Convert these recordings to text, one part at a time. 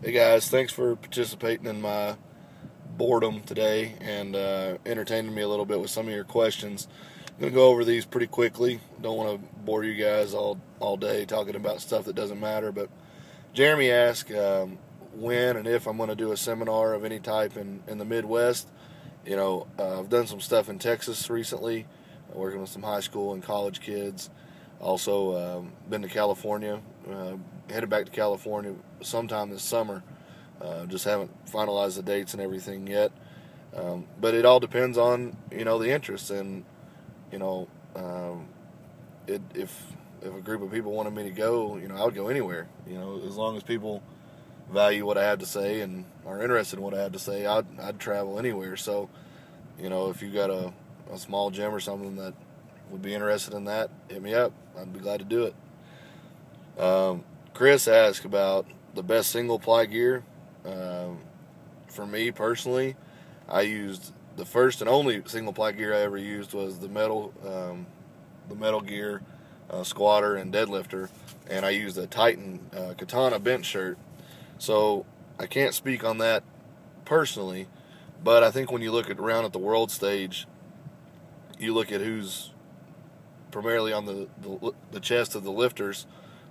Hey guys, thanks for participating in my boredom today and entertaining me a little bit with some of your questions. I'm going to go over these pretty quickly. Don't want to bore you guys all day talking about stuff that doesn't matter. But Jeremy asked when and if I'm going to do a seminar of any type in the Midwest. I've done some stuff in Texas recently, working with some high school and college kids. Also, been to California, headed back to California sometime this summer. Just haven't finalized the dates and everything yet. But it all depends on, the interest. And, you know, if a group of people wanted me to go, I would go anywhere. As long as people value what I had to say and are interested in what I had to say, I'd travel anywhere. So, if you got a small gym or something that would be interested in that, hit me up. I'd be glad to do it. Chris asked about the best single ply gear. For me personally, I used the first and only single ply gear I ever used was the metal gear, squatter and deadlifter, and I used a Titan Katana bench shirt. So I can't speak on that personally, but I think when you look around at the world stage, you look at who's primarily on the chest of the lifters.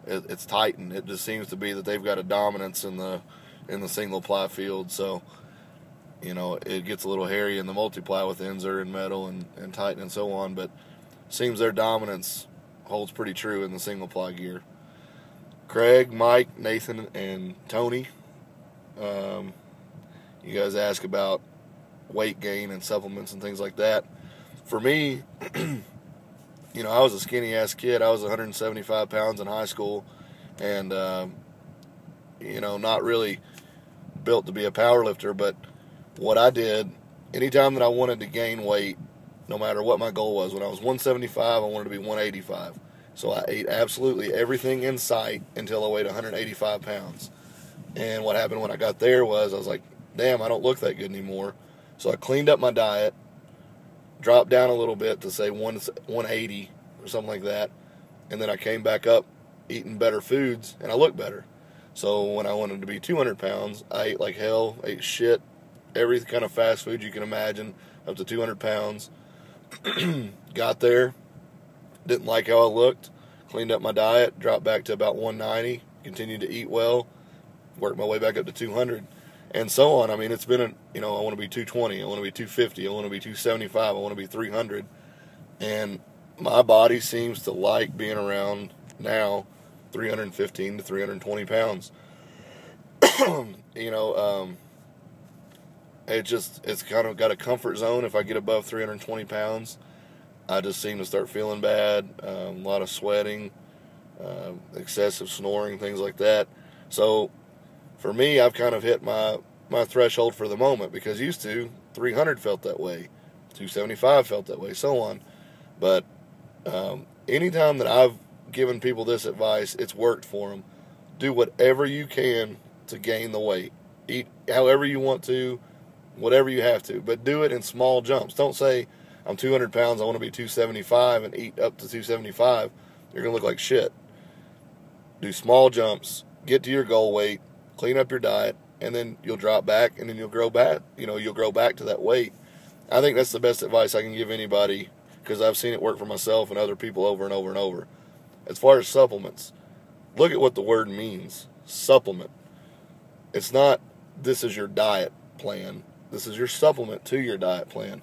It's Titan. It just seems to be that they've got a dominance in the single ply field. So it gets a little hairy in the multiply with Enzor and metal and Titan and so on, but seems their dominance holds pretty true in the single ply gear. Craig, Mike, Nathan, and Tony, you guys ask about weight gain and supplements and things like that. For me, I was a skinny ass kid. I was 175 pounds in high school, and not really built to be a power lifter. But what I did, anytime that I wanted to gain weight, no matter what my goal was, when I was 175, I wanted to be 185. So I ate absolutely everything in sight until I weighed 185 pounds. And what happened when I got there was I was like, damn, I don't look that good anymore. So I cleaned up my diet, dropped down a little bit to say 180 or something like that, and then I came back up eating better foods, and I looked better. So when I wanted to be 200 pounds, I ate like hell, ate shit, every kind of fast food you can imagine, up to 200 pounds. Got there, didn't like how I looked, cleaned up my diet, dropped back to about 190, continued to eat well, worked my way back up to 200, and so on. I mean, it's been I want to be 220, I want to be 250, I want to be 275, I want to be 300, and my body seems to like being around now 315 to 320 pounds. It's kind of got a comfort zone. If I get above 320 pounds, I just seem to start feeling bad, a lot of sweating, excessive snoring, things like that. So for me, I've kind of hit my threshold for the moment, because used to 300 felt that way, 275 felt that way, so on. But anytime that I've given people this advice, it's worked for them. Do whatever you can to gain the weight. Eat however you want to, whatever you have to, but do it in small jumps. Don't say, I'm 200 pounds, I want to be 275, and eat up to 275. You're going to look like shit. Do small jumps, get to your goal weight, clean up your diet, and then you'll drop back, and then you'll grow back. You'll grow back to that weight. I think that's the best advice I can give anybody, because I've seen it work for myself and other people over and over and over. As far as supplements, look at what the word means. Supplement. It's not, this is your diet plan. This is your supplement to your diet plan.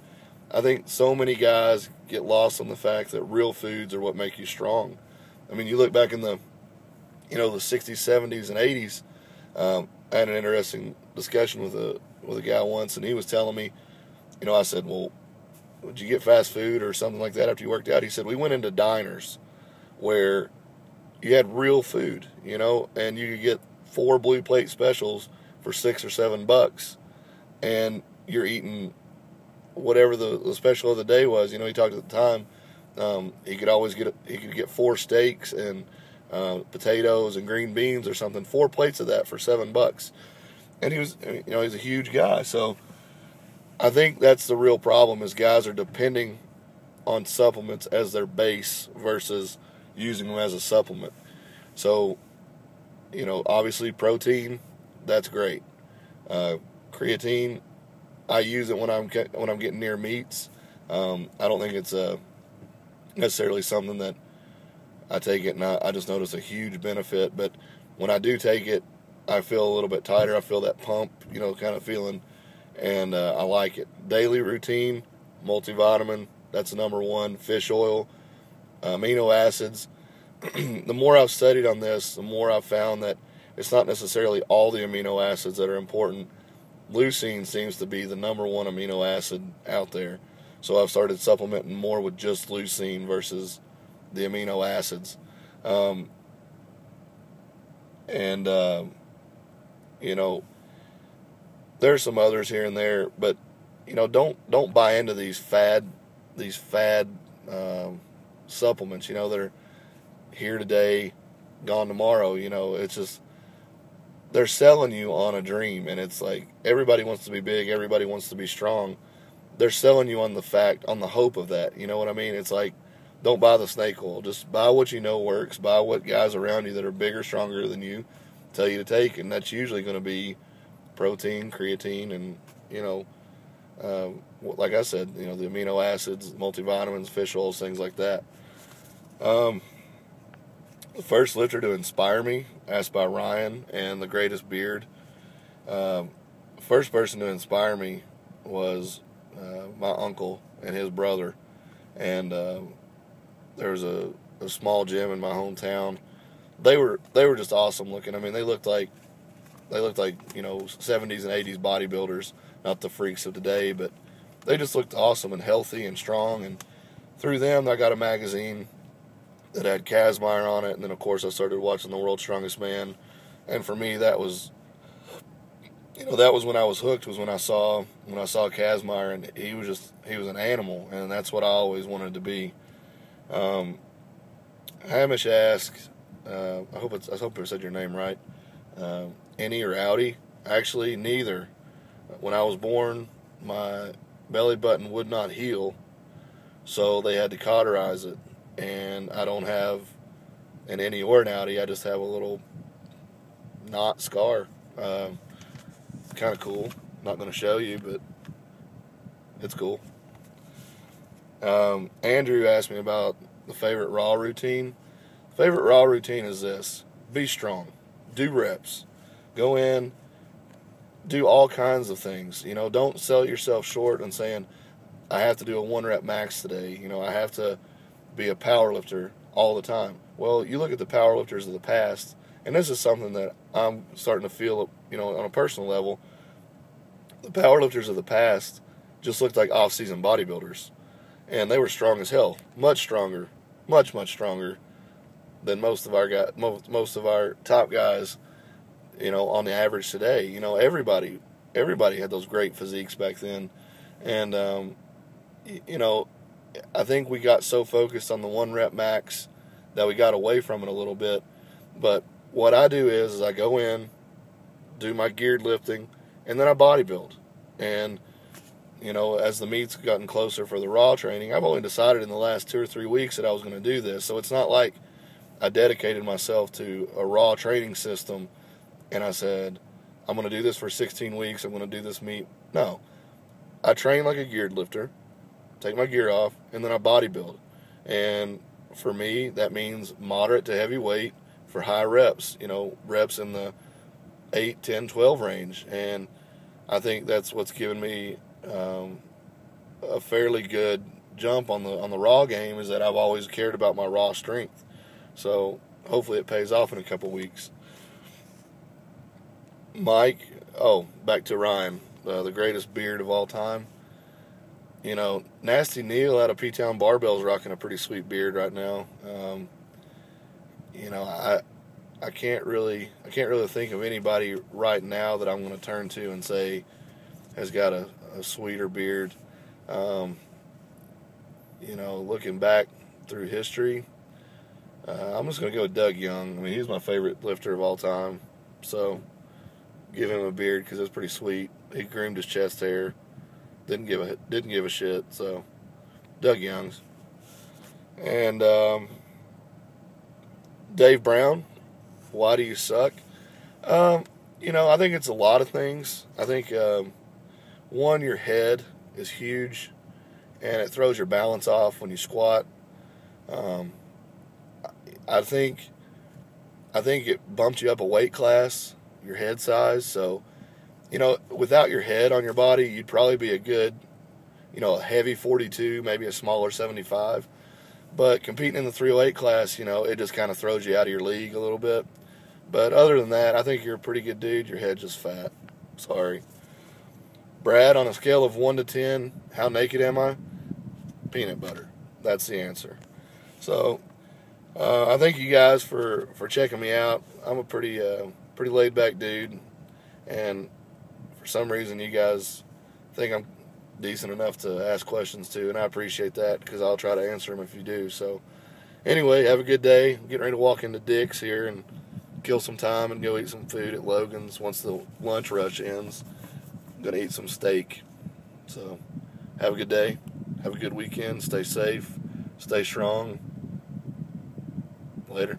I think so many guys get lost on the fact that real foods are what make you strong. I mean, you look back in the 60s, 70s, and 80s. I had an interesting discussion with a guy once, and he was telling me, I said, well, would you get fast food or something like that after you worked out? He said, we went into diners where you had real food, and you could get 4 blue plate specials for $6 or $7, and you're eating whatever the special of the day was. He talked at the time, he could get 4 steaks and potatoes and green beans or something, 4 plates of that for $7, and he was, he's a huge guy. So I think that's the real problem, is guys are depending on supplements as their base versus using them as a supplement. So, obviously protein, that's great. Creatine, I use it when I'm getting near meats. I don't think it's necessarily something that I take it and I just notice a huge benefit. But when I do take it, I feel a little bit tighter. I feel that pump, kind of feeling, and I like it. Daily routine, multivitamin, that's the number one. Fish oil, amino acids. The more I've studied on this, the more I've found that it's not necessarily all the amino acids that are important. Leucine seems to be the number one amino acid out there. So I've started supplementing more with just leucine versus the amino acids. And there's some others here and there, but don't buy into these fad supplements. That are here today, gone tomorrow. It's just they're selling you on a dream, and it's like everybody wants to be big, everybody wants to be strong. They're selling you on the hope of that. You know what I mean? It's like, don't buy the snake oil. Just buy what you know works. Buy what guys around you that are bigger, stronger than you tell you to take, and that's usually going to be protein, creatine, and like I said, the amino acids, multivitamins, fish oils, things like that. The first lifter to inspire me, asked by Ryan, and the greatest beard. First person to inspire me was my uncle and his brother, and there was a small gym in my hometown. They were just awesome looking. I mean, they looked like 70s and 80s bodybuilders, not the freaks of today, but they just looked awesome and healthy and strong. And through them, I got a magazine that had Kazmaier on it, and then of course I started watching The World's Strongest Man. And for me, that was when I was hooked. Was when I saw Kazmaier, and he was an animal, and that's what I always wanted to be. Hamish asked, I hope I said your name right. Any or outie? Actually, neither. When I was born, my belly button would not heal, so they had to cauterize it. And I don't have an innie or an outie. I just have a little knot scar. Kind of cool. Not going to show you, but it's cool. Andrew asked me about the favorite raw routine. Favorite raw routine is this: be strong, do reps, go in, do all kinds of things. Don't sell yourself short on saying, I have to do a 1-rep max today. I have to be a power lifter all the time. Well, you look at the power lifters of the past, and this is something that I'm starting to feel, on a personal level. The power lifters of the past just looked like off-season bodybuilders, and they were strong as hell, much stronger, much stronger than most of our top guys, on the average today. Everybody had those great physiques back then, and I think we got so focused on the 1-rep max that we got away from it a little bit. But what I do is I go in, do my geared lifting, and then I body build. And as the meet's gotten closer for the raw training, I've only decided in the last 2 or 3 weeks that I was going to do this. So it's not like I dedicated myself to a raw training system and I said, I'm going to do this for 16 weeks, I'm going to do this meet. No. I train like a geared lifter, take my gear off, and then I body build. And for me, that means moderate to heavy weight for high reps, reps in the 8, 10, 12 range. And I think that's what's given me a fairly good jump on the raw game, is that I've always cared about my raw strength. So hopefully it pays off in a couple weeks. Mike, back to Ryan, the greatest beard of all time. Nasty Neil out of P-Town Barbell's rocking a pretty sweet beard right now. I can't really think of anybody right now that I'm going to turn to and say has got a sweeter beard. Looking back through history, I'm just going to go with Doug Young. I mean, he's my favorite lifter of all time. So give him a beard because it's pretty sweet. He groomed his chest hair. Didn't give a shit. So Doug Young's. And Dave Brown, why do you suck? I think it's a lot of things. I think, one, your head is huge, and it throws your balance off when you squat. Um, I think it bumped you up a weight class, your head size. So, without your head on your body, you'd probably be a good, a heavy 42, maybe a smaller 75. But competing in the 308 class, it just kind of throws you out of your league a little bit. But other than that, I think you're a pretty good dude. Your head's just fat. Sorry. Brad, on a scale of 1 to 10, how naked am I? Peanut butter. That's the answer. So, I thank you guys for checking me out. I'm a pretty laid back dude, and for some reason you guys think I'm decent enough to ask questions to, and I appreciate that because I'll try to answer them if you do. So, anyway, have a good day. I'm getting ready to walk into Dick's here and kill some time and go eat some food at Logan's once the lunch rush ends. I'm gonna eat some steak. So, have a good day. Have a good weekend. Stay safe. Stay strong. Later.